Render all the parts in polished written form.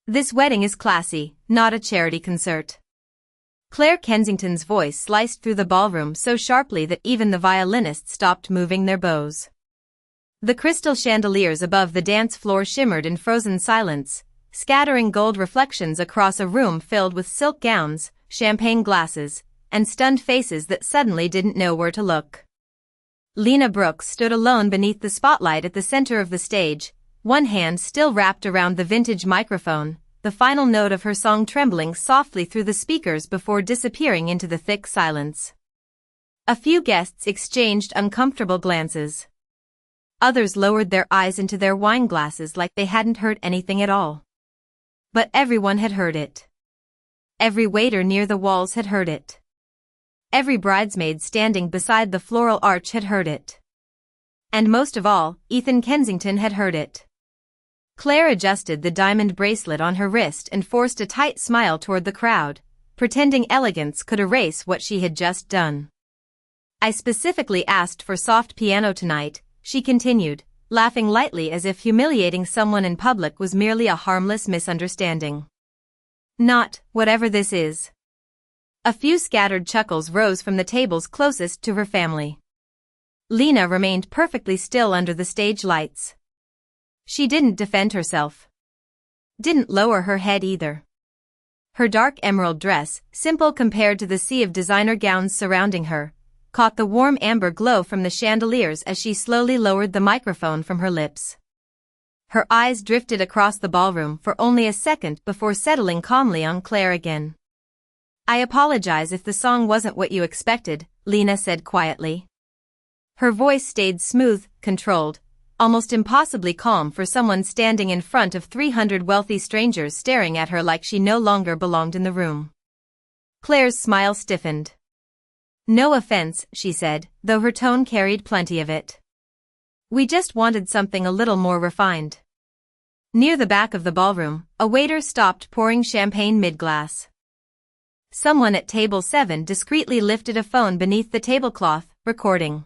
This wedding is classy, not a charity concert. Claire Kensington's voice sliced through the ballroom so sharply that even the violinists stopped moving their bows. The crystal chandeliers above the dance floor shimmered in frozen silence, scattering gold reflections across a room filled with silk gowns, champagne glasses, and stunned faces that suddenly didn't know where to look. Lena Brooks stood alone beneath the spotlight at the center of the stage, one hand still wrapped around the vintage microphone, the final note of her song trembling softly through the speakers before disappearing into the thick silence. A few guests exchanged uncomfortable glances. Others lowered their eyes into their wine glasses like they hadn't heard anything at all. But everyone had heard it. Every waiter near the walls had heard it. Every bridesmaid standing beside the floral arch had heard it. And most of all, Ethan Kensington had heard it. Claire adjusted the diamond bracelet on her wrist and forced a tight smile toward the crowd, pretending elegance could erase what she had just done. I specifically asked for soft piano tonight, she continued, laughing lightly as if humiliating someone in public was merely a harmless misunderstanding. Not, whatever this is. A few scattered chuckles rose from the tables closest to her family. Lena remained perfectly still under the stage lights. She didn't defend herself. Didn't lower her head either. Her dark emerald dress, simple compared to the sea of designer gowns surrounding her, caught the warm amber glow from the chandeliers as she slowly lowered the microphone from her lips. Her eyes drifted across the ballroom for only a second before settling calmly on Claire again. I apologize if the song wasn't what you expected, Lena said quietly. Her voice stayed smooth, controlled, almost impossibly calm for someone standing in front of 300 wealthy strangers staring at her like she no longer belonged in the room. Claire's smile stiffened. No offense, she said, though her tone carried plenty of it. We just wanted something a little more refined. Near the back of the ballroom, a waiter stopped pouring champagne mid-glass. Someone at table 7 discreetly lifted a phone beneath the tablecloth, recording.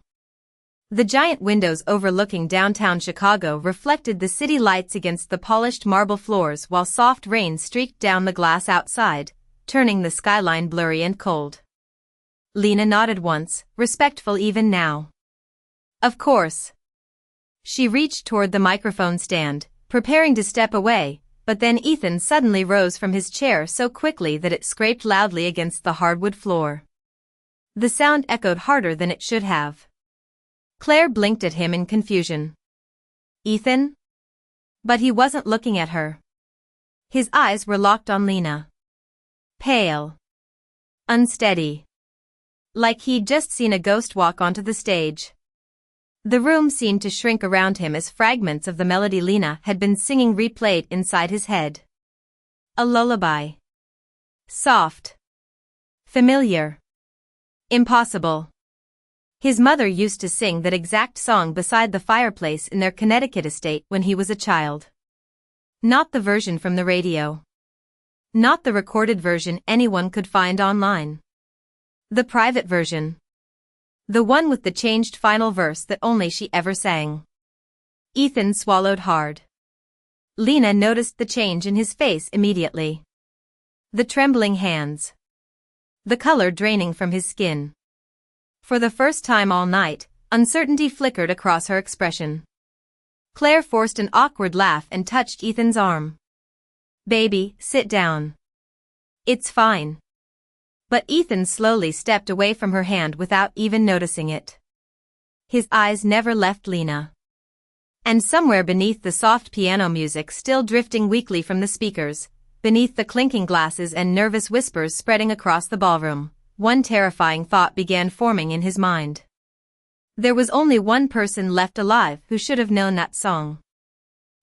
The giant windows overlooking downtown Chicago reflected the city lights against the polished marble floors while soft rain streaked down the glass outside, turning the skyline blurry and cold. Lena nodded once, respectful even now. Of course. She reached toward the microphone stand, preparing to step away, but then Ethan suddenly rose from his chair so quickly that it scraped loudly against the hardwood floor. The sound echoed harder than it should have. Claire blinked at him in confusion. Ethan? But he wasn't looking at her. His eyes were locked on Lena. Pale. Unsteady. Like he'd just seen a ghost walk onto the stage. The room seemed to shrink around him as fragments of the melody Lena had been singing replayed inside his head. A lullaby. Soft. Familiar. Impossible. His mother used to sing that exact song beside the fireplace in their Connecticut estate when he was a child. Not the version from the radio. Not the recorded version anyone could find online. The private version. The one with the changed final verse that only she ever sang. Ethan swallowed hard. Lena noticed the change in his face immediately. The trembling hands. The color draining from his skin. For the first time all night, uncertainty flickered across her expression. Claire forced an awkward laugh and touched Ethan's arm. Baby, sit down. It's fine. But Ethan slowly stepped away from her hand without even noticing it. His eyes never left Lena. And somewhere beneath the soft piano music still drifting weakly from the speakers, beneath the clinking glasses and nervous whispers spreading across the ballroom, one terrifying thought began forming in his mind. There was only one person left alive who should have known that song.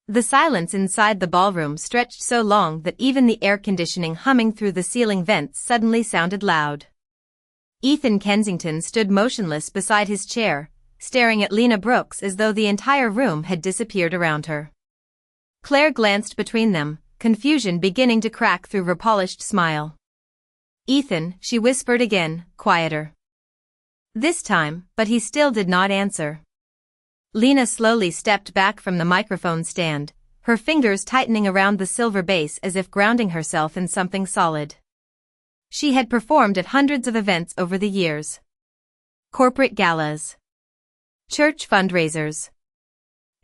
The silence inside the ballroom stretched so long that even the air conditioning humming through the ceiling vents suddenly sounded loud. Ethan Kensington stood motionless beside his chair, staring at Lena Brooks as though the entire room had disappeared around her. Claire glanced between them, confusion beginning to crack through her polished smile. Ethan, she whispered again, quieter. This time, but he still did not answer. Lena slowly stepped back from the microphone stand, her fingers tightening around the silver base as if grounding herself in something solid. She had performed at hundreds of events over the years. Corporate galas, church fundraisers,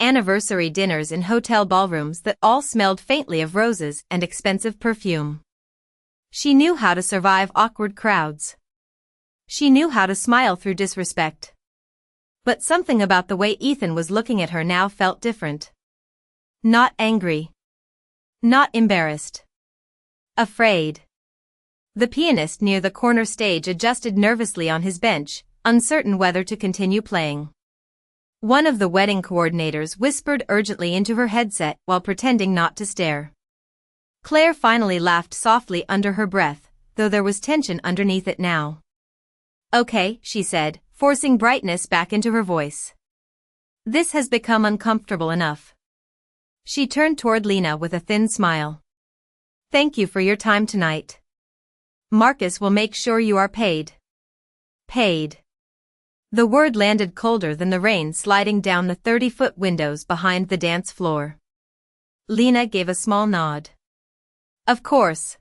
anniversary dinners in hotel ballrooms that all smelled faintly of roses and expensive perfume. She knew how to survive awkward crowds. She knew how to smile through disrespect. But something about the way Ethan was looking at her now felt different. Not angry. Not embarrassed. Afraid. The pianist near the corner stage adjusted nervously on his bench, uncertain whether to continue playing. One of the wedding coordinators whispered urgently into her headset while pretending not to stare. Claire finally laughed softly under her breath, though there was tension underneath it now. "Okay," she said, forcing brightness back into her voice. "This has become uncomfortable enough." She turned toward Lena with a thin smile. "Thank you for your time tonight. Marcus will make sure you are paid." Paid. The word landed colder than the rain sliding down the 30-foot windows behind the dance floor. Lena gave a small nod. "Of course."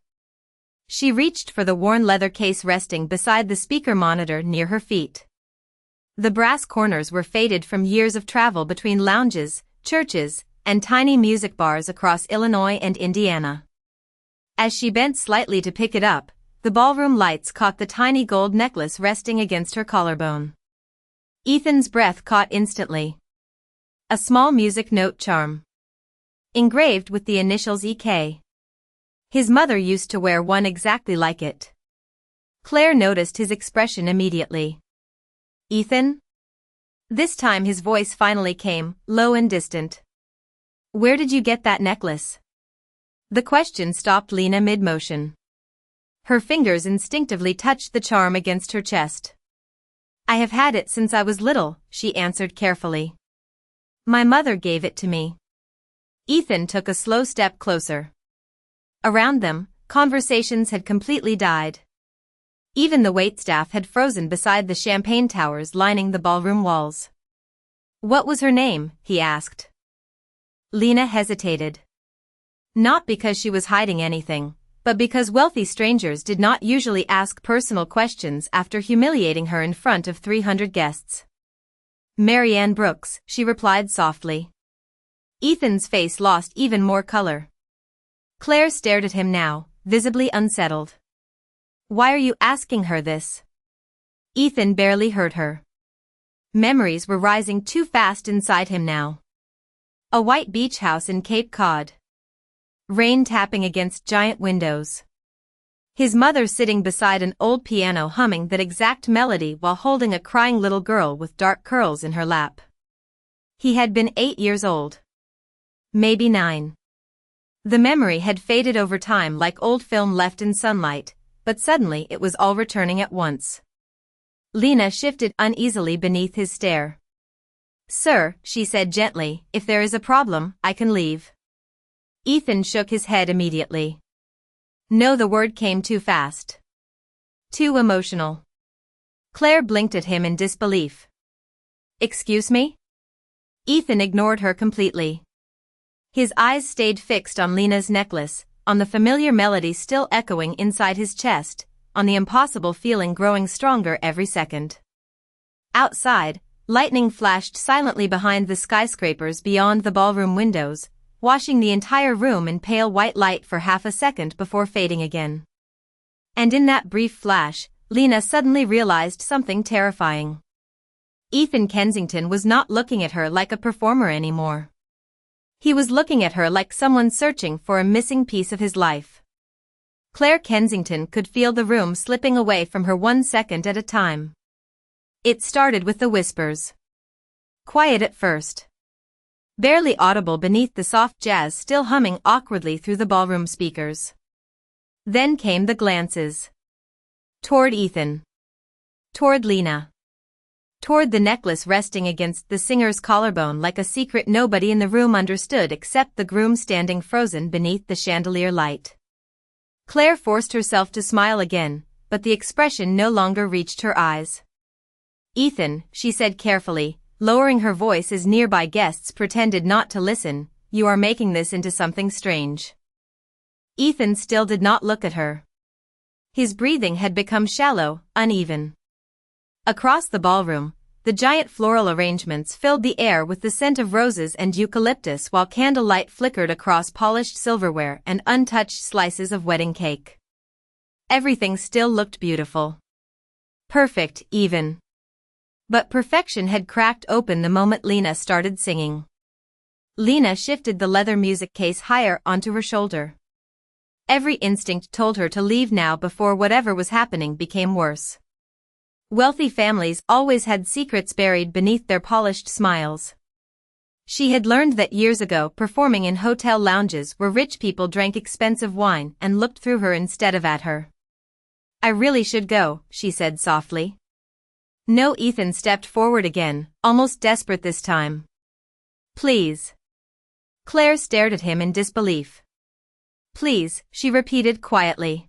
She reached for the worn leather case resting beside the speaker monitor near her feet. The brass corners were faded from years of travel between lounges, churches, and tiny music bars across Illinois and Indiana. As she bent slightly to pick it up, the ballroom lights caught the tiny gold necklace resting against her collarbone. Ethan's breath caught instantly. A small music note charm. Engraved with the initials EK. His mother used to wear one exactly like it. Claire noticed his expression immediately. "Ethan?" This time his voice finally came, low and distant. "Where did you get that necklace?" The question stopped Lena mid-motion. Her fingers instinctively touched the charm against her chest. "I have had it since I was little," she answered carefully. "My mother gave it to me." Ethan took a slow step closer. Around them, conversations had completely died. Even the waitstaff had frozen beside the champagne towers lining the ballroom walls. "What was her name?" he asked. Lena hesitated. Not because she was hiding anything, but because wealthy strangers did not usually ask personal questions after humiliating her in front of 300 guests. "Marianne Brooks," she replied softly. Ethan's face lost even more color. Claire stared at him now, visibly unsettled. "Why are you asking her this?" Ethan barely heard her. Memories were rising too fast inside him now. A white beach house in Cape Cod. Rain tapping against giant windows. His mother sitting beside an old piano humming that exact melody while holding a crying little girl with dark curls in her lap. He had been 8 years old. Maybe 9. The memory had faded over time like old film left in sunlight, but suddenly it was all returning at once. Lena shifted uneasily beneath his stare. "Sir," she said gently, "if there is a problem, I can leave." Ethan shook his head immediately. No, the word came too fast. Too emotional. Claire blinked at him in disbelief. "Excuse me?" Ethan ignored her completely. His eyes stayed fixed on Lena's necklace, on the familiar melody still echoing inside his chest, on the impossible feeling growing stronger every second. Outside, lightning flashed silently behind the skyscrapers beyond the ballroom windows, washing the entire room in pale white light for half a second before fading again. And in that brief flash, Lena suddenly realized something terrifying. Ethan Kensington was not looking at her like a performer anymore. He was looking at her like someone searching for a missing piece of his life. Claire Kensington could feel the room slipping away from her 1 second at a time. It started with the whispers. Quiet at first. Barely audible beneath the soft jazz still humming awkwardly through the ballroom speakers. Then came the glances. Toward Ethan. Toward Lena. Toward the necklace resting against the singer's collarbone like a secret nobody in the room understood except the groom standing frozen beneath the chandelier light. Claire forced herself to smile again, but the expression no longer reached her eyes. "Ethan," she said carefully, lowering her voice as nearby guests pretended not to listen, you are making this into something strange. Ethan still did not look at her. His breathing had become shallow, uneven. Across the ballroom, the giant floral arrangements filled the air with the scent of roses and eucalyptus while candlelight flickered across polished silverware and untouched slices of wedding cake. Everything still looked beautiful. Perfect, even. But perfection had cracked open the moment Lena started singing. Lena shifted the leather music case higher onto her shoulder. Every instinct told her to leave now before whatever was happening became worse. Wealthy families always had secrets buried beneath their polished smiles. She had learned that years ago performing in hotel lounges where rich people drank expensive wine and looked through her instead of at her. I really should go, she said softly. No, Ethan stepped forward again, almost desperate this time. Please. Claire stared at him in disbelief. Please, she repeated quietly.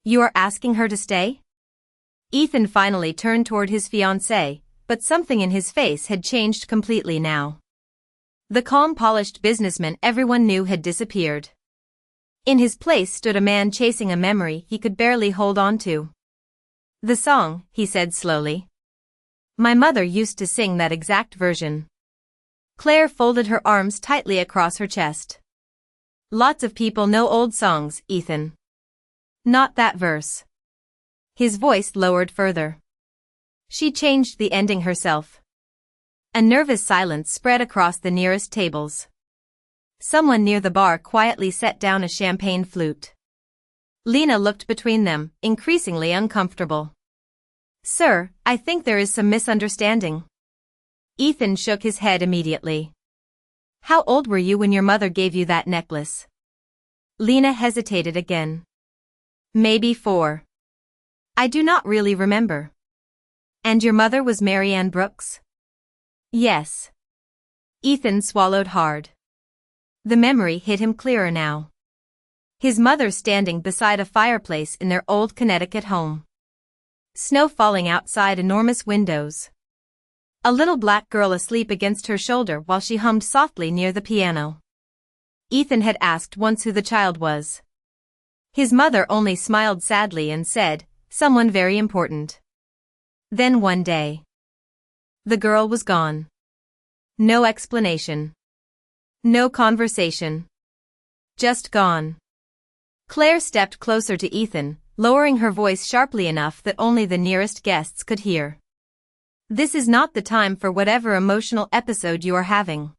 You are asking her to stay? Ethan finally turned toward his fiancée, but something in his face had changed completely now. The calm, polished businessman everyone knew had disappeared. In his place stood a man chasing a memory he could barely hold on to. The song, he said slowly. My mother used to sing that exact version. Claire folded her arms tightly across her chest. Lots of people know old songs, Ethan. Not that verse. His voice lowered further. She changed the ending herself. A nervous silence spread across the nearest tables. Someone near the bar quietly set down a champagne flute. Lena looked between them, increasingly uncomfortable. Sir, I think there is some misunderstanding. Ethan shook his head immediately. How old were you when your mother gave you that necklace? Lena hesitated again. Maybe 4. I do not really remember. And your mother was Mary Ann Brooks? Yes. Ethan swallowed hard. The memory hit him clearer now. His mother standing beside a fireplace in their old Connecticut home. Snow falling outside enormous windows. A little black girl asleep against her shoulder while she hummed softly near the piano. Ethan had asked once who the child was. His mother only smiled sadly and said, someone very important. Then one day, the girl was gone. No explanation. No conversation. Just gone. Claire stepped closer to Ethan, lowering her voice sharply enough that only the nearest guests could hear. This is not the time for whatever emotional episode you are having.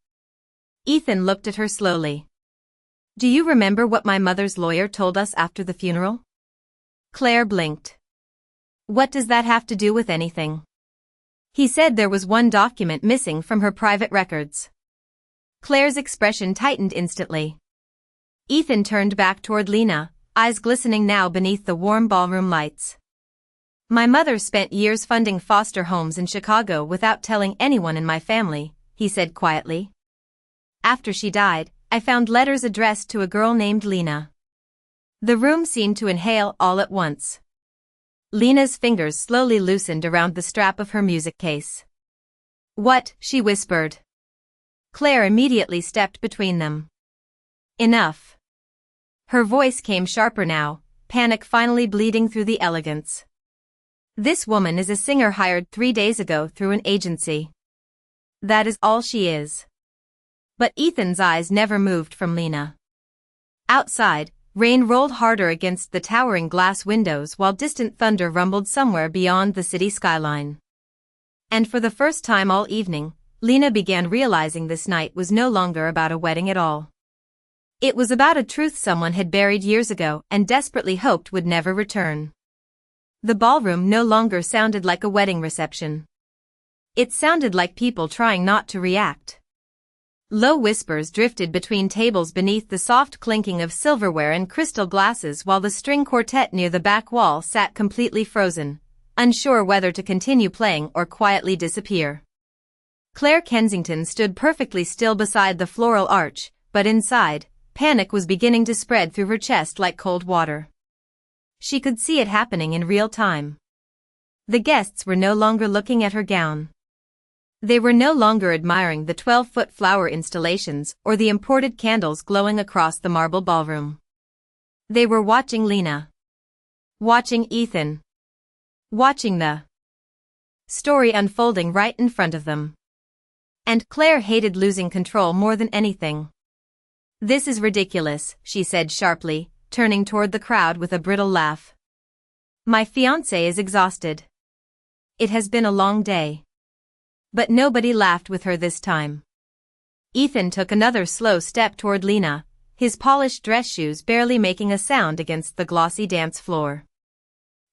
Ethan looked at her slowly. Do you remember what my mother's lawyer told us after the funeral? Claire blinked. What does that have to do with anything? He said there was one document missing from her private records. Claire's expression tightened instantly. Ethan turned back toward Lena, eyes glistening now beneath the warm ballroom lights. My mother spent years funding foster homes in Chicago without telling anyone in my family, he said quietly. After she died, I found letters addressed to a girl named Lena. The room seemed to inhale all at once. Lena's fingers slowly loosened around the strap of her music case. What? She whispered. Claire immediately stepped between them. Enough. Her voice came sharper now, panic finally bleeding through the elegance. This woman is a singer hired 3 days ago through an agency. That is all she is. But Ethan's eyes never moved from Lena. Outside, rain rolled harder against the towering glass windows while distant thunder rumbled somewhere beyond the city skyline. And for the first time all evening, Lena began realizing this night was no longer about a wedding at all. It was about a truth someone had buried years ago and desperately hoped would never return. The ballroom no longer sounded like a wedding reception. It sounded like people trying not to react. Low whispers drifted between tables beneath the soft clinking of silverware and crystal glasses while the string quartet near the back wall sat completely frozen, unsure whether to continue playing or quietly disappear. Claire Kensington stood perfectly still beside the floral arch, but inside, panic was beginning to spread through her chest like cold water. She could see it happening in real time. The guests were no longer looking at her gown. They were no longer admiring the 12-foot flower installations or the imported candles glowing across the marble ballroom. They were watching Lena. Watching Ethan. Watching the story unfolding right in front of them. And Claire hated losing control more than anything. "This is ridiculous," she said sharply, turning toward the crowd with a brittle laugh. "My fiancé is exhausted. It has been a long day." But nobody laughed with her this time. Ethan took another slow step toward Lena, his polished dress shoes barely making a sound against the glossy dance floor.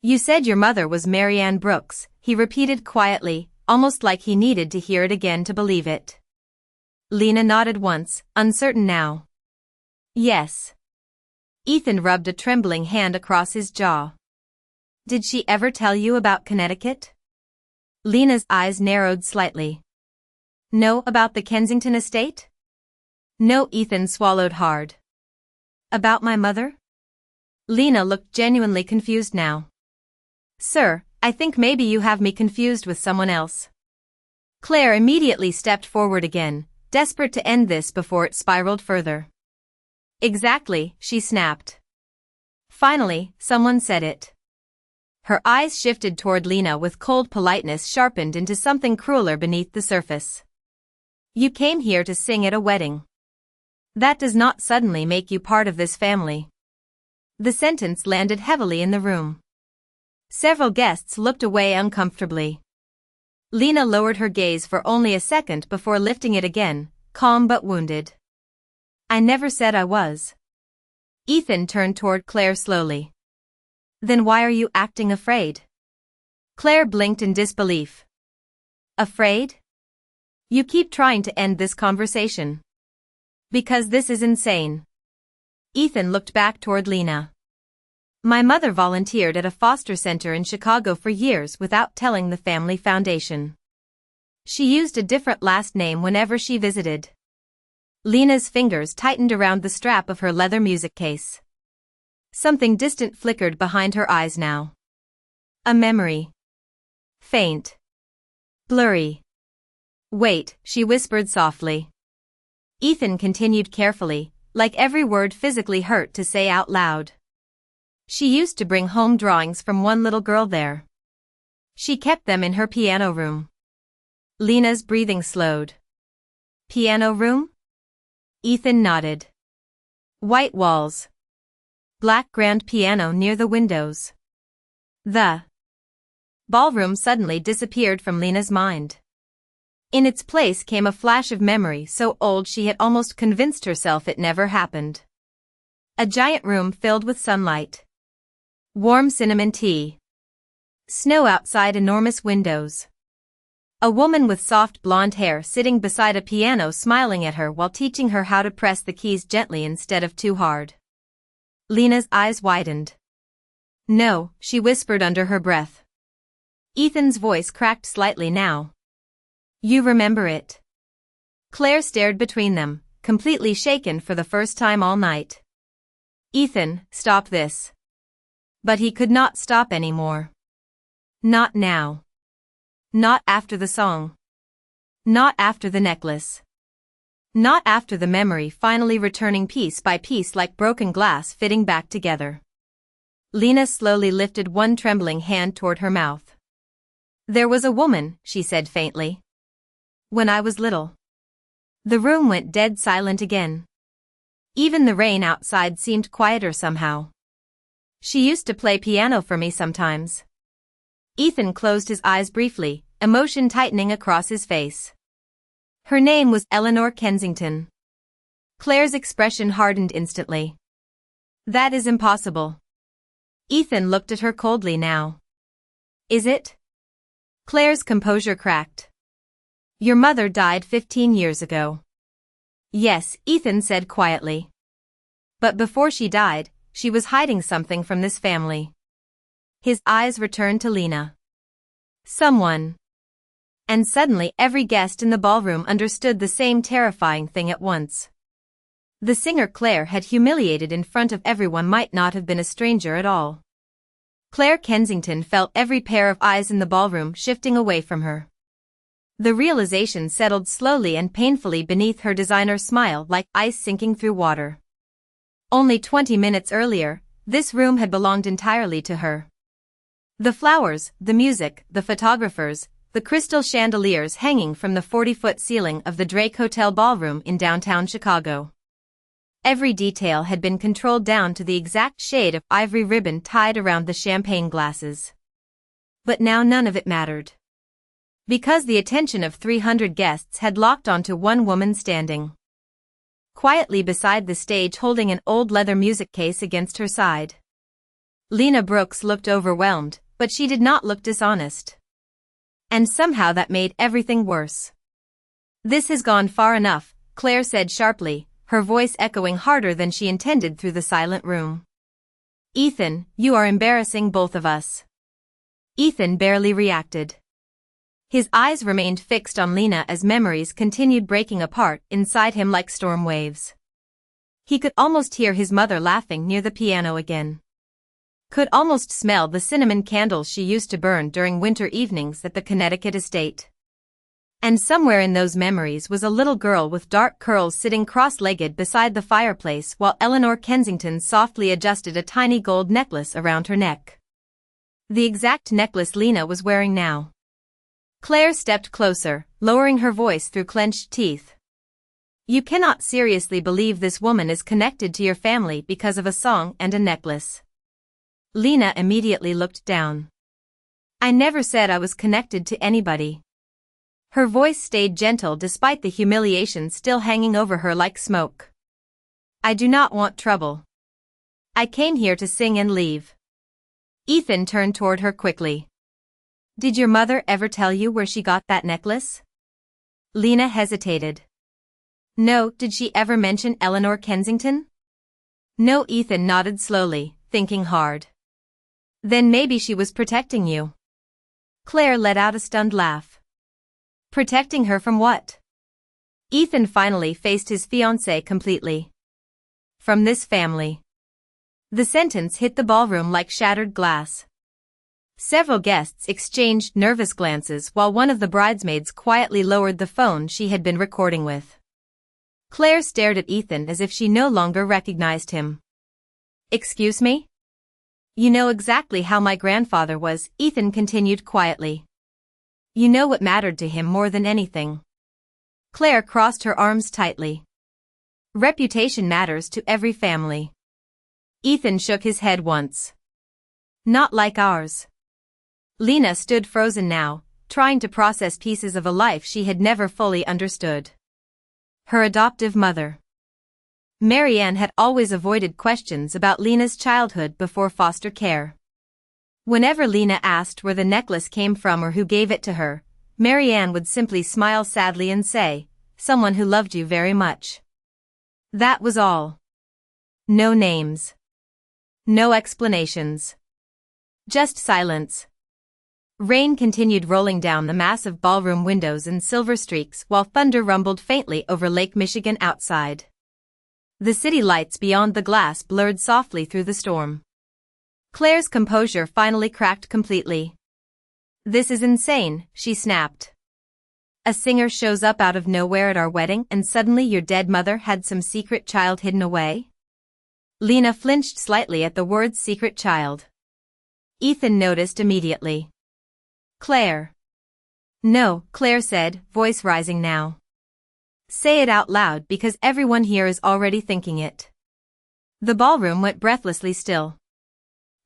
"You said your mother was Mary Ann Brooks," he repeated quietly, almost like he needed to hear it again to believe it. Lena nodded once, uncertain now. "Yes." Ethan rubbed a trembling hand across his jaw. "Did she ever tell you about Connecticut?" Lena's eyes narrowed slightly. "No, about the Kensington estate?" "No." Ethan swallowed hard. "About my mother?" Lena looked genuinely confused now. "Sir, I think maybe you have me confused with someone else." Claire immediately stepped forward again, desperate to end this before it spiraled further. "Exactly," she snapped. Finally, someone said it. Her eyes shifted toward Lena with cold politeness sharpened into something crueler beneath the surface. "You came here to sing at a wedding. That does not suddenly make you part of this family." The sentence landed heavily in the room. Several guests looked away uncomfortably. Lena lowered her gaze for only a second before lifting it again, calm but wounded. "I never said I was." Ethan turned toward Claire slowly. "Then why are you acting afraid?" Claire blinked in disbelief. "Afraid? You keep trying to end this conversation. Because this is insane." Ethan looked back toward Lena. "My mother volunteered at a foster center in Chicago for years without telling the family foundation. She used a different last name whenever she visited." Lena's fingers tightened around the strap of her leather music case. Something distant flickered behind her eyes now. A memory. Faint. Blurry. "Wait," she whispered softly. Ethan continued carefully, like every word physically hurt to say out loud. "She used to bring home drawings from one little girl there. She kept them in her piano room." Lena's breathing slowed. "Piano room?" Ethan nodded. "White walls. Black grand piano near the windows." The ballroom suddenly disappeared from Lena's mind. In its place came a flash of memory so old she had almost convinced herself it never happened. A giant room filled with sunlight. Warm cinnamon tea. Snow outside enormous windows. A woman with soft blonde hair sitting beside a piano smiling at her while teaching her how to press the keys gently instead of too hard. Lena's eyes widened. "No," she whispered under her breath. Ethan's voice cracked slightly now. "You remember it?" Claire stared between them, completely shaken for the first time all night. "Ethan, stop this." But he could not stop anymore. Not now. Not after the song. Not after the necklace. Not after the memory finally returning piece by piece like broken glass fitting back together. Lena slowly lifted one trembling hand toward her mouth. "There was a woman," she said faintly. "When I was little." The room went dead silent again. Even the rain outside seemed quieter somehow. "She used to play piano for me sometimes." Ethan closed his eyes briefly, emotion tightening across his face. "Her name was Eleanor Kensington." Claire's expression hardened instantly. "That is impossible." Ethan looked at her coldly now. "Is it?" Claire's composure cracked. "Your mother died 15 years ago." "Yes," Ethan said quietly. "But before she died, she was hiding something from this family." His eyes returned to Lena. "Someone." And suddenly every guest in the ballroom understood the same terrifying thing at once. The singer Claire had humiliated in front of everyone might not have been a stranger at all. Claire Kensington felt every pair of eyes in the ballroom shifting away from her. The realization settled slowly and painfully beneath her designer smile like ice sinking through water. Only 20 minutes earlier, this room had belonged entirely to her. The flowers, the music, the photographers, the crystal chandeliers hanging from the 40-foot ceiling of the Drake Hotel ballroom in downtown Chicago. Every detail had been controlled down to the exact shade of ivory ribbon tied around the champagne glasses. But now none of it mattered. Because the attention of 300 guests had locked onto one woman standing quietly beside the stage holding an old leather music case against her side. Lena Brooks looked overwhelmed, but she did not look dishonest. And somehow that made everything worse. "This has gone far enough," Claire said sharply, her voice echoing harder than she intended through the silent room. "Ethan, you are embarrassing both of us." Ethan barely reacted. His eyes remained fixed on Lena as memories continued breaking apart inside him like storm waves. He could almost hear his mother laughing near the piano again. Could almost smell the cinnamon candles she used to burn during winter evenings at the Connecticut estate. And somewhere in those memories was a little girl with dark curls sitting cross-legged beside the fireplace while Eleanor Kensington softly adjusted a tiny gold necklace around her neck. The exact necklace Lena was wearing now. Claire stepped closer, lowering her voice through clenched teeth. "You cannot seriously believe this woman is connected to your family because of a song and a necklace." Lena immediately looked down. "I never said I was connected to anybody." Her voice stayed gentle despite the humiliation still hanging over her like smoke. "I do not want trouble. I came here to sing and leave." Ethan turned toward her quickly. "Did your mother ever tell you where she got that necklace?" Lena hesitated. "No, did she ever mention Eleanor Kensington?" "No." Ethan nodded slowly, thinking hard. "Then maybe she was protecting you." Claire let out a stunned laugh. "Protecting her from what?" Ethan finally faced his fiancée completely. "From this family." The sentence hit the ballroom like shattered glass. Several guests exchanged nervous glances while one of the bridesmaids quietly lowered the phone she had been recording with. Claire stared at Ethan as if she no longer recognized him. "Excuse me?" "You know exactly how my grandfather was," Ethan continued quietly. "You know what mattered to him more than anything." Claire crossed her arms tightly. "Reputation matters to every family." Ethan shook his head once. "Not like ours." Lena stood frozen now, trying to process pieces of a life she had never fully understood. Her adoptive mother. Marianne had always avoided questions about Lena's childhood before foster care. Whenever Lena asked where the necklace came from or who gave it to her, Marianne would simply smile sadly and say, "Someone who loved you very much." That was all. No names. No explanations. Just silence. Rain continued rolling down the massive ballroom windows in silver streaks while thunder rumbled faintly over Lake Michigan outside. The city lights beyond the glass blurred softly through the storm. Claire's composure finally cracked completely. "This is insane," she snapped. "A singer shows up out of nowhere at our wedding and suddenly your dead mother had some secret child hidden away?" Lena flinched slightly at the word secret child. Ethan noticed immediately. "Claire." "No," Claire said, voice rising now. "Say it out loud because everyone here is already thinking it." The ballroom went breathlessly still.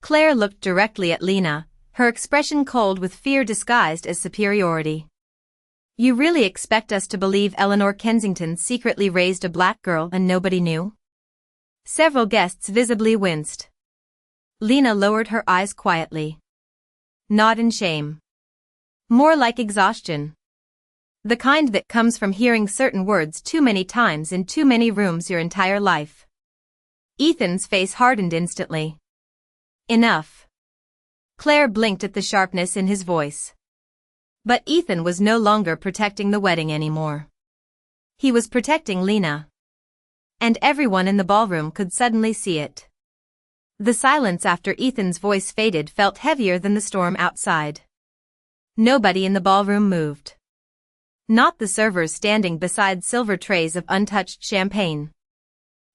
Claire looked directly at Lena, her expression cold with fear disguised as superiority. "You really expect us to believe Eleanor Kensington secretly raised a black girl and nobody knew?" Several guests visibly winced. Lena lowered her eyes quietly. Not in shame. More like exhaustion. The kind that comes from hearing certain words too many times in too many rooms your entire life. Ethan's face hardened instantly. "Enough." Claire blinked at the sharpness in his voice. But Ethan was no longer protecting the wedding anymore. He was protecting Lena. And everyone in the ballroom could suddenly see it. The silence after Ethan's voice faded felt heavier than the storm outside. Nobody in the ballroom moved. Not the servers standing beside silver trays of untouched champagne.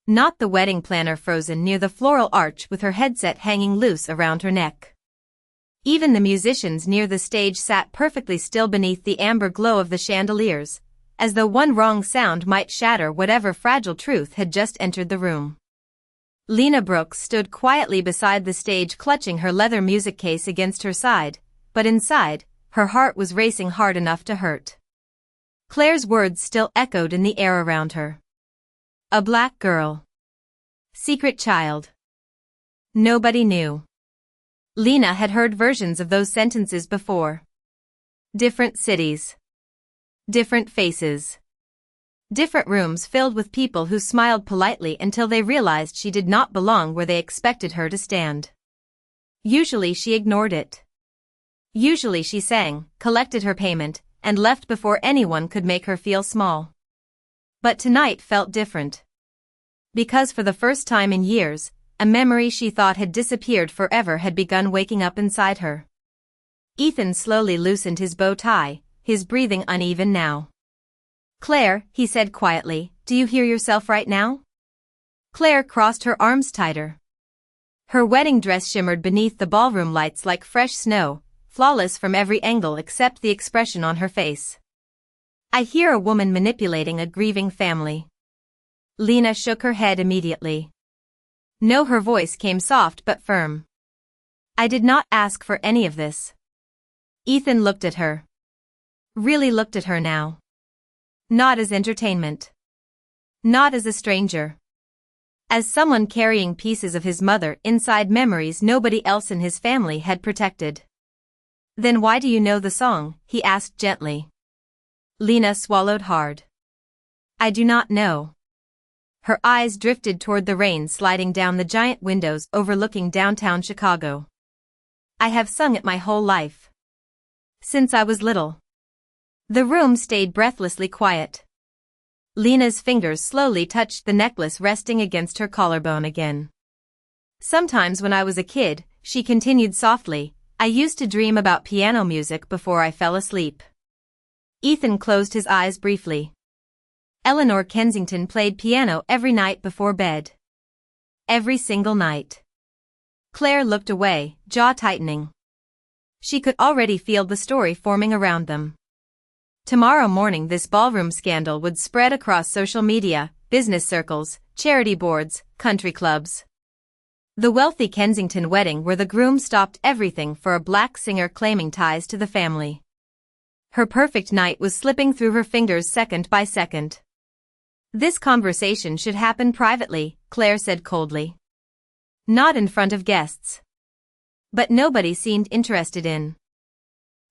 Not the wedding planner frozen near the floral arch with her headset hanging loose around her neck. Even the musicians near the stage sat perfectly still beneath the amber glow of the chandeliers, as though one wrong sound might shatter whatever fragile truth had just entered the room. Lena Brooks stood quietly beside the stage, clutching her leather music case against her side, but inside, her heart was racing hard enough to hurt. Claire's words still echoed in the air around her. A black girl. Secret child. Nobody knew. Lena had heard versions of those sentences before. Different cities. Different faces. Different rooms filled with people who smiled politely until they realized she did not belong where they expected her to stand. Usually she ignored it. Usually she sang, collected her payment, and left before anyone could make her feel small. But tonight felt different. Because for the first time in years, a memory she thought had disappeared forever had begun waking up inside her. Ethan slowly loosened his bow tie, his breathing uneven now. "Claire," he said quietly, "do you hear yourself right now?" Claire crossed her arms tighter. Her wedding dress shimmered beneath the ballroom lights like fresh snow, flawless from every angle except the expression on her face. "I hear a woman manipulating a grieving family." Lena shook her head immediately. No, her voice came soft but firm. "I did not ask for any of this." Ethan looked at her. Really looked at her now. Not as entertainment. Not as a stranger. As someone carrying pieces of his mother inside memories nobody else in his family had protected. "Then why do you know the song?" he asked gently. Lena swallowed hard. "I do not know." Her eyes drifted toward the rain sliding down the giant windows overlooking downtown Chicago. "I have sung it my whole life. Since I was little." The room stayed breathlessly quiet. Lena's fingers slowly touched the necklace resting against her collarbone again. "Sometimes when I was a kid," she continued softly, "I used to dream about piano music before I fell asleep." Ethan closed his eyes briefly. Eleanor Kensington played piano every night before bed. Every single night. Claire looked away, jaw tightening. She could already feel the story forming around them. Tomorrow morning this ballroom scandal would spread across social media, business circles, charity boards, country clubs. The wealthy Kensington wedding where the groom stopped everything for a black singer claiming ties to the family. Her perfect night was slipping through her fingers second by second. "This conversation should happen privately," Claire said coldly. "Not in front of guests." But nobody seemed interested in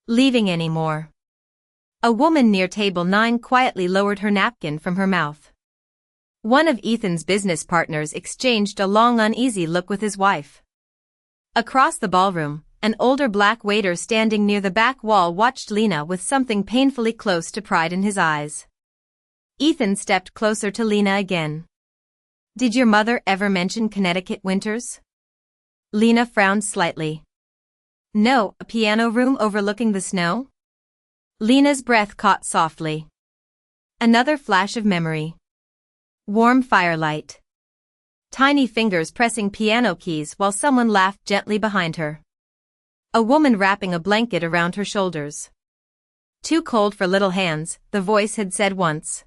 leaving anymore. A woman near table 9 quietly lowered her napkin from her mouth. One of Ethan's business partners exchanged a long uneasy look with his wife. Across the ballroom, an older black waiter standing near the back wall watched Lena with something painfully close to pride in his eyes. Ethan stepped closer to Lena again. "Did your mother ever mention Connecticut winters?" Lena frowned slightly. "No, a piano room overlooking the snow?" Lena's breath caught softly. Another flash of memory. Warm firelight. Tiny fingers pressing piano keys while someone laughed gently behind her. A woman wrapping a blanket around her shoulders. "Too cold for little hands," the voice had said once.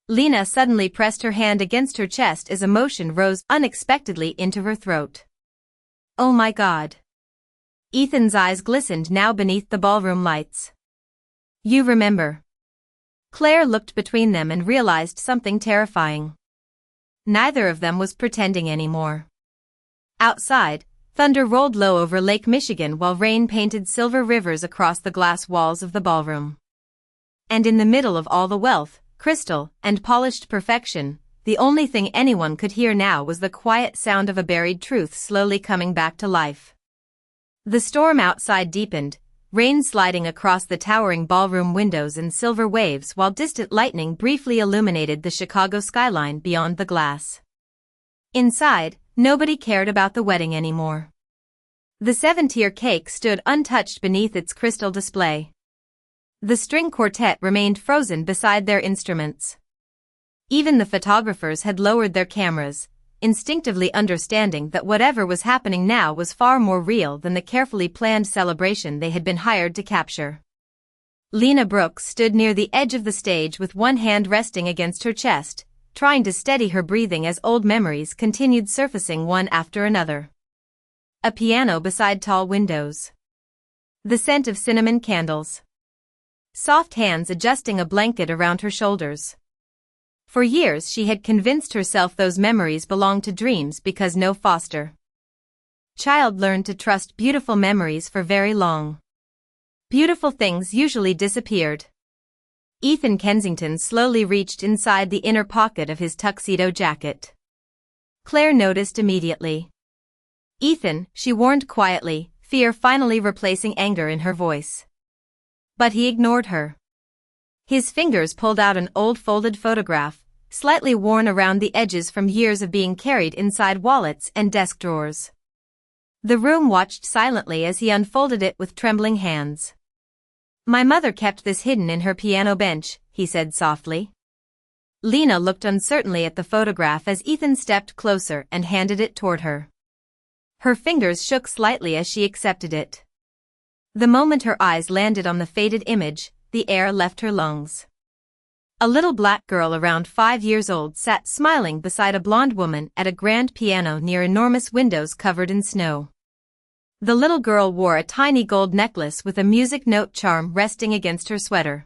Lena suddenly pressed her hand against her chest as emotion rose unexpectedly into her throat. "Oh my God." Ethan's eyes glistened now beneath the ballroom lights. "You remember." Claire looked between them and realized something terrifying. Neither of them was pretending anymore. Outside, thunder rolled low over Lake Michigan while rain painted silver rivers across the glass walls of the ballroom. And in the middle of all the wealth, crystal, and polished perfection, the only thing anyone could hear now was the quiet sound of a buried truth slowly coming back to life. The storm outside deepened, rain sliding across the towering ballroom windows in silver waves while distant lightning briefly illuminated the Chicago skyline beyond the glass. Inside, nobody cared about the wedding anymore. The 7-tier cake stood untouched beneath its crystal display. The string quartet remained frozen beside their instruments. Even the photographers had lowered their cameras, instinctively understanding that whatever was happening now was far more real than the carefully planned celebration they had been hired to capture. Lena Brooks stood near the edge of the stage with one hand resting against her chest, trying to steady her breathing as old memories continued surfacing one after another. A piano beside tall windows. The scent of cinnamon candles. Soft hands adjusting a blanket around her shoulders. For years she had convinced herself those memories belonged to dreams because no foster child learned to trust beautiful memories for very long. Beautiful things usually disappeared. Ethan Kensington slowly reached inside the inner pocket of his tuxedo jacket. Claire noticed immediately. "Ethan," she warned quietly, fear finally replacing anger in her voice. But he ignored her. His fingers pulled out an old folded photograph, slightly worn around the edges from years of being carried inside wallets and desk drawers. The room watched silently as he unfolded it with trembling hands. "My mother kept this hidden in her piano bench," he said softly. Lena looked uncertainly at the photograph as Ethan stepped closer and handed it toward her. Her fingers shook slightly as she accepted it. The moment her eyes landed on the faded image, the air left her lungs. A little black girl around 5 years old sat smiling beside a blonde woman at a grand piano near enormous windows covered in snow. The little girl wore a tiny gold necklace with a music note charm resting against her sweater.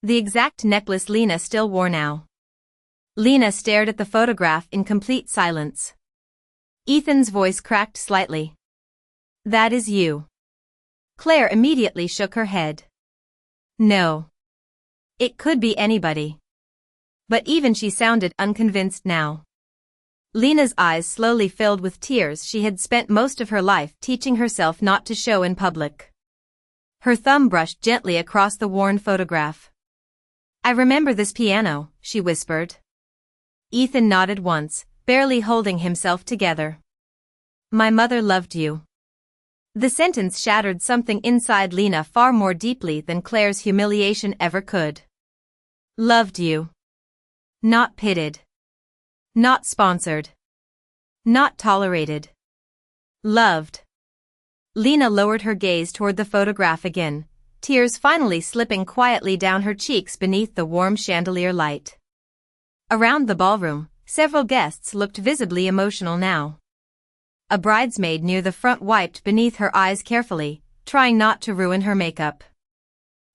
The exact necklace Lena still wore now. Lena stared at the photograph in complete silence. Ethan's voice cracked slightly. "That is you." Claire immediately shook her head. "No. It could be anybody." But even she sounded unconvinced now. Lena's eyes slowly filled with tears she had spent most of her life teaching herself not to show in public. Her thumb brushed gently across the worn photograph. "I remember this piano," she whispered. Ethan nodded once, barely holding himself together. "My mother loved you." The sentence shattered something inside Lena far more deeply than Claire's humiliation ever could. Loved you. Not pitied. Not sponsored. Not tolerated. Loved. Lena lowered her gaze toward the photograph again, tears finally slipping quietly down her cheeks beneath the warm chandelier light. Around the ballroom, several guests looked visibly emotional now. A bridesmaid near the front wiped beneath her eyes carefully, trying not to ruin her makeup.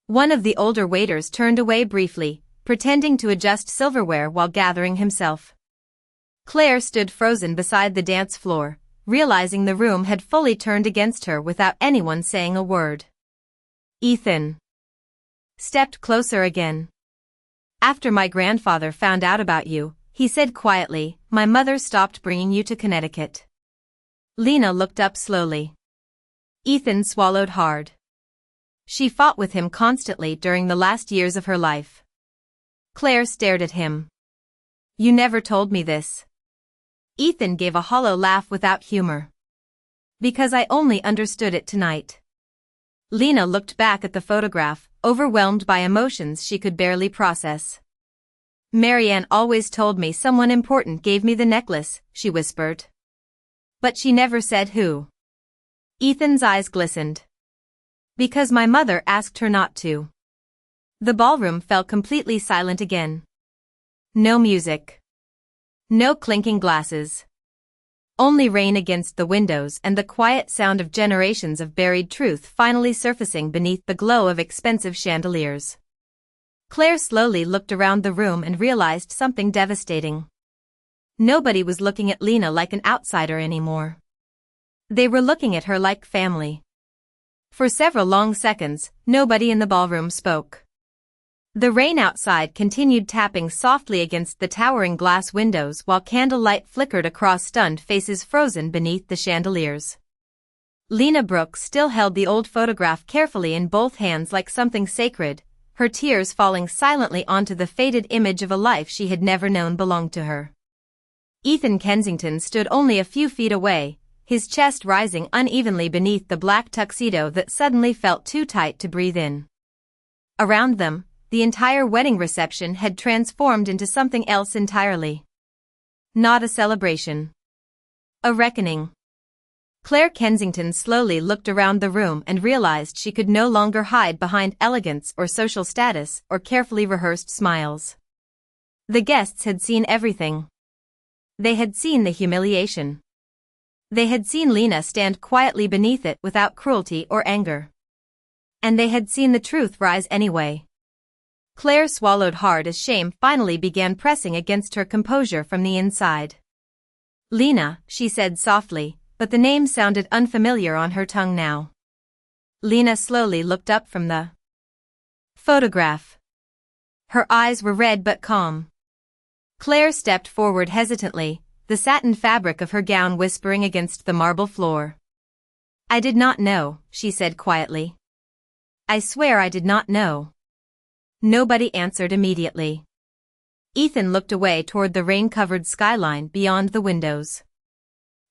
One of the older waiters turned away briefly, pretending to adjust silverware while gathering himself. Claire stood frozen beside the dance floor, realizing the room had fully turned against her without anyone saying a word. Ethan stepped closer again. "After my grandfather found out about you," he said quietly, "my mother stopped bringing you to Connecticut." Lena looked up slowly. Ethan swallowed hard. She fought with him constantly during the last years of her life. Claire stared at him. "You never told me this." Ethan gave a hollow laugh without humor. "Because I only understood it tonight." Lena looked back at the photograph, overwhelmed by emotions she could barely process. "Marianne always told me someone important gave me the necklace," she whispered. "But she never said who." Ethan's eyes glistened. "Because my mother asked her not to." The ballroom fell completely silent again. No music. No clinking glasses. Only rain against the windows and the quiet sound of generations of buried truth finally surfacing beneath the glow of expensive chandeliers. Claire slowly looked around the room and realized something devastating. Nobody was looking at Lena like an outsider anymore. They were looking at her like family. For several long seconds, nobody in the ballroom spoke. The rain outside continued tapping softly against the towering glass windows while candlelight flickered across stunned faces frozen beneath the chandeliers. Lena Brooks still held the old photograph carefully in both hands like something sacred, her tears falling silently onto the faded image of a life she had never known belonged to her. Ethan Kensington stood only a few feet away, his chest rising unevenly beneath the black tuxedo that suddenly felt too tight to breathe in. Around them, the entire wedding reception had transformed into something else entirely. Not a celebration. A reckoning. Claire Kensington slowly looked around the room and realized she could no longer hide behind elegance or social status or carefully rehearsed smiles. The guests had seen everything. They had seen the humiliation. They had seen Lena stand quietly beneath it without cruelty or anger. And they had seen the truth rise anyway. Claire swallowed hard as shame finally began pressing against her composure from the inside. Lena, she said softly, but the name sounded unfamiliar on her tongue now. Lena slowly looked up from the photograph. Her eyes were red but calm. Claire stepped forward hesitantly, the satin fabric of her gown whispering against the marble floor. I did not know, she said quietly. I swear I did not know. Nobody answered immediately. Ethan looked away toward the rain-covered skyline beyond the windows.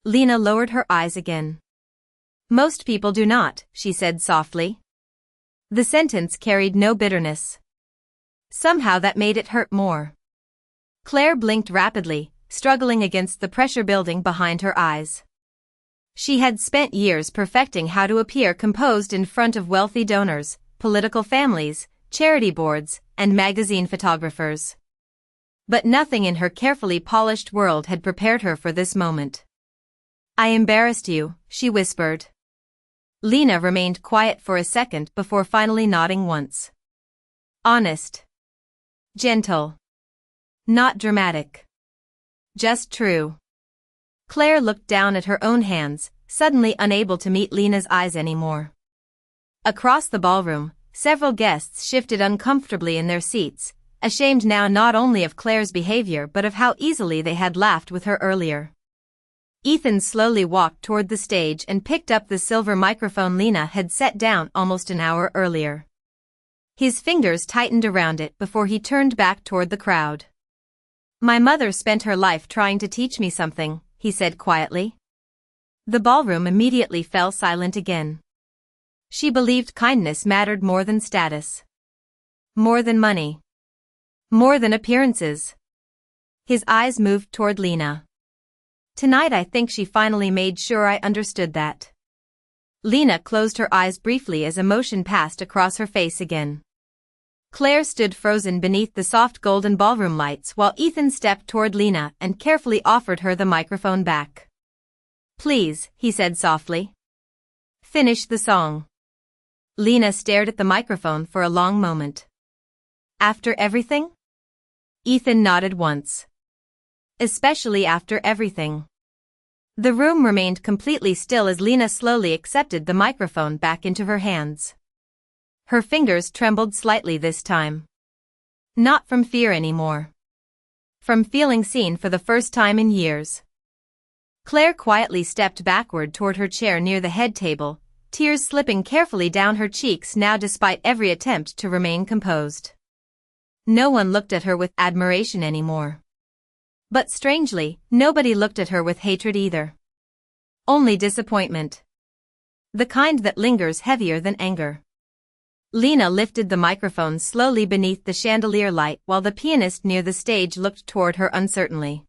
Lena lowered her eyes again. Most people do not, she said softly. The sentence carried no bitterness. Somehow that made it hurt more. Claire blinked rapidly, struggling against the pressure building behind her eyes. She had spent years perfecting how to appear composed in front of wealthy donors, political families, charity boards, and magazine photographers. But nothing in her carefully polished world had prepared her for this moment. I embarrassed you, she whispered. Lena remained quiet for a second before finally nodding once. Honest. Gentle. Not dramatic. Just true. Claire looked down at her own hands, suddenly unable to meet Lena's eyes anymore. Across the ballroom, several guests shifted uncomfortably in their seats, ashamed now not only of Claire's behavior but of how easily they had laughed with her earlier. Ethan slowly walked toward the stage and picked up the silver microphone Lena had set down almost an hour earlier. His fingers tightened around it before he turned back toward the crowd. My mother spent her life trying to teach me something, he said quietly. The ballroom immediately fell silent again. She believed kindness mattered more than status. More than money. More than appearances. His eyes moved toward Lena. Tonight I think she finally made sure I understood that. Lena closed her eyes briefly as emotion passed across her face again. Claire stood frozen beneath the soft golden ballroom lights while Ethan stepped toward Lena and carefully offered her the microphone back. Please, he said softly. Finish the song. Lena stared at the microphone for a long moment. After everything? Ethan nodded once. Especially after everything. The room remained completely still as Lena slowly accepted the microphone back into her hands. Her fingers trembled slightly this time. Not from fear anymore. From feeling seen for the first time in years. Claire quietly stepped backward toward her chair near the head table, tears slipping carefully down her cheeks now despite every attempt to remain composed. No one looked at her with admiration anymore. But strangely, nobody looked at her with hatred either. Only disappointment. The kind that lingers heavier than anger. Lena lifted the microphone slowly beneath the chandelier light while the pianist near the stage looked toward her uncertainly.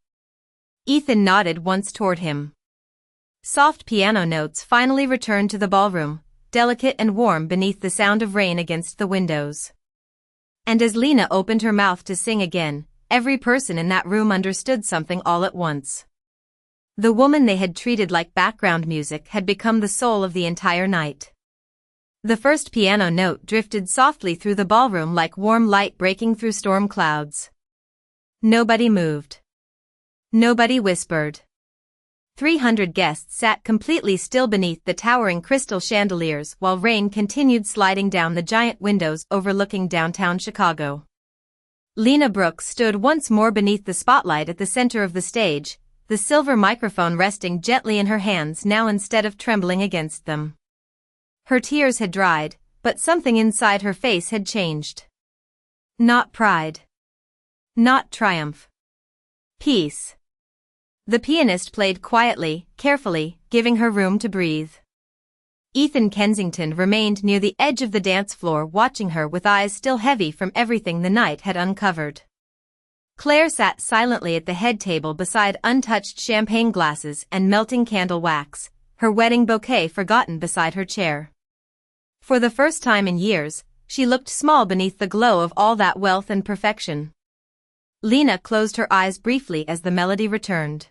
Ethan nodded once toward him. Soft piano notes finally returned to the ballroom, delicate and warm beneath the sound of rain against the windows. And as Lena opened her mouth to sing again, every person in that room understood something all at once. The woman they had treated like background music had become the soul of the entire night. The first piano note drifted softly through the ballroom like warm light breaking through storm clouds. Nobody moved. Nobody whispered. 300 guests sat completely still beneath the towering crystal chandeliers while rain continued sliding down the giant windows overlooking downtown Chicago. Lena Brooks stood once more beneath the spotlight at the center of the stage, the silver microphone resting gently in her hands now instead of trembling against them. Her tears had dried, but something inside her face had changed. Not pride. Not triumph. Peace. The pianist played quietly, carefully, giving her room to breathe. Ethan Kensington remained near the edge of the dance floor watching her with eyes still heavy from everything the night had uncovered. Claire sat silently at the head table beside untouched champagne glasses and melting candle wax, her wedding bouquet forgotten beside her chair. For the first time in years, she looked small beneath the glow of all that wealth and perfection. Lena closed her eyes briefly as the melody returned.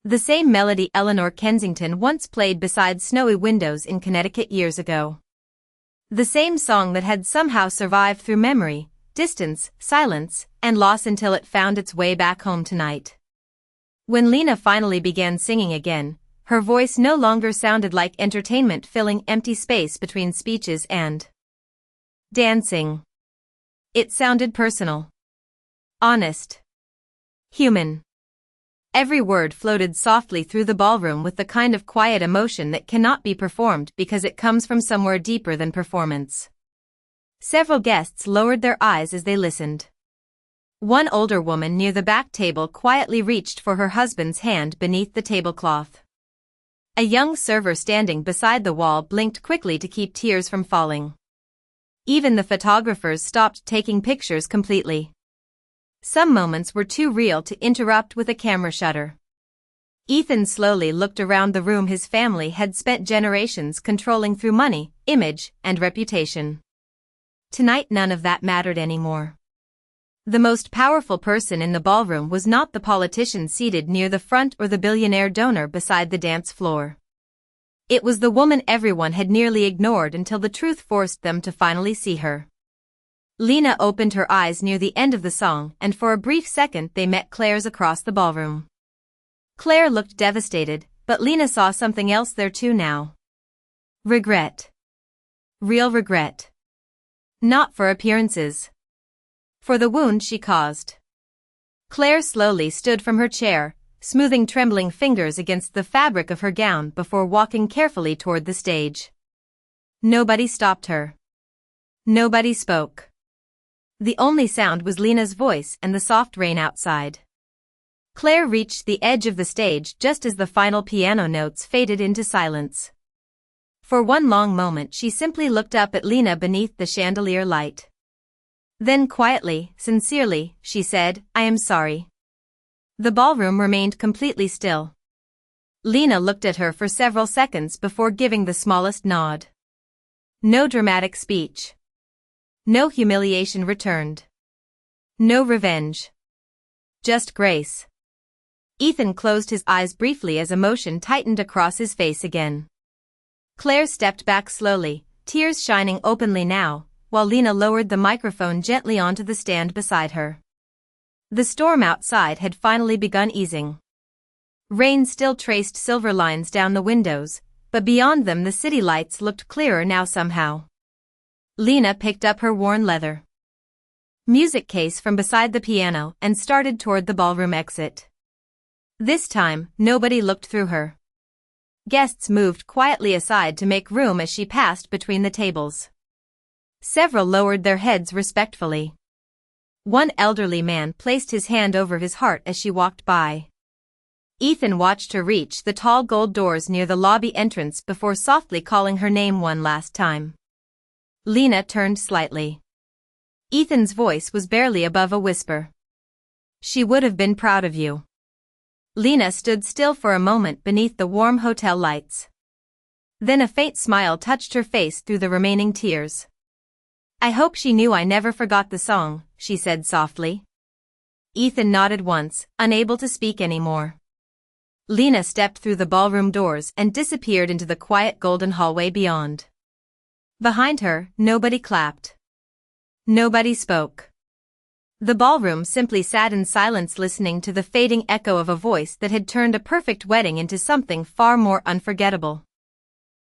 The same melody Eleanor Kensington once played beside snowy windows in Connecticut years ago. The same song that had somehow survived through memory, distance, silence, and loss until it found its way back home tonight. When Lena finally began singing again, her voice no longer sounded like entertainment filling empty space between speeches and dancing. It sounded personal, honest, human. Every word floated softly through the ballroom with the kind of quiet emotion that cannot be performed because it comes from somewhere deeper than performance. Several guests lowered their eyes as they listened. One older woman near the back table quietly reached for her husband's hand beneath the tablecloth. A young server standing beside the wall blinked quickly to keep tears from falling. Even the photographers stopped taking pictures completely. Some moments were too real to interrupt with a camera shutter. Ethan slowly looked around the room his family had spent generations controlling through money, image, and reputation. Tonight none of that mattered anymore. The most powerful person in the ballroom was not the politician seated near the front or the billionaire donor beside the dance floor. It was the woman everyone had nearly ignored until the truth forced them to finally see her. Lena opened her eyes near the end of the song and for a brief second they met Claire's across the ballroom. Claire looked devastated, but Lena saw something else there too now. Regret. Real regret. Not for appearances. For the wound she caused. Claire slowly stood from her chair, smoothing trembling fingers against the fabric of her gown before walking carefully toward the stage. Nobody stopped her. Nobody spoke. The only sound was Lena's voice and the soft rain outside. Claire reached the edge of the stage just as the final piano notes faded into silence. For one long moment she simply looked up at Lena beneath the chandelier light. Then quietly, sincerely, she said, "I am sorry." The ballroom remained completely still. Lena looked at her for several seconds before giving the smallest nod. No dramatic speech. No humiliation returned. No revenge. Just grace. Ethan closed his eyes briefly as emotion tightened across his face again. Claire stepped back slowly, tears shining openly now, while Lena lowered the microphone gently onto the stand beside her. The storm outside had finally begun easing. Rain still traced silver lines down the windows, but beyond them the city lights looked clearer now somehow. Lena picked up her worn leather music case from beside the piano and started toward the ballroom exit. This time, nobody looked through her. Guests moved quietly aside to make room as she passed between the tables. Several lowered their heads respectfully. One elderly man placed his hand over his heart as she walked by. Ethan watched her reach the tall gold doors near the lobby entrance before softly calling her name one last time. Lena turned slightly. Ethan's voice was barely above a whisper. "She would have been proud of you." Lena stood still for a moment beneath the warm hotel lights. Then a faint smile touched her face through the remaining tears. "I hope she knew I never forgot the song," she said softly. Ethan nodded once, unable to speak anymore. Lena stepped through the ballroom doors and disappeared into the quiet golden hallway beyond. Behind her, nobody clapped. Nobody spoke. The ballroom simply sat in silence listening to the fading echo of a voice that had turned a perfect wedding into something far more unforgettable.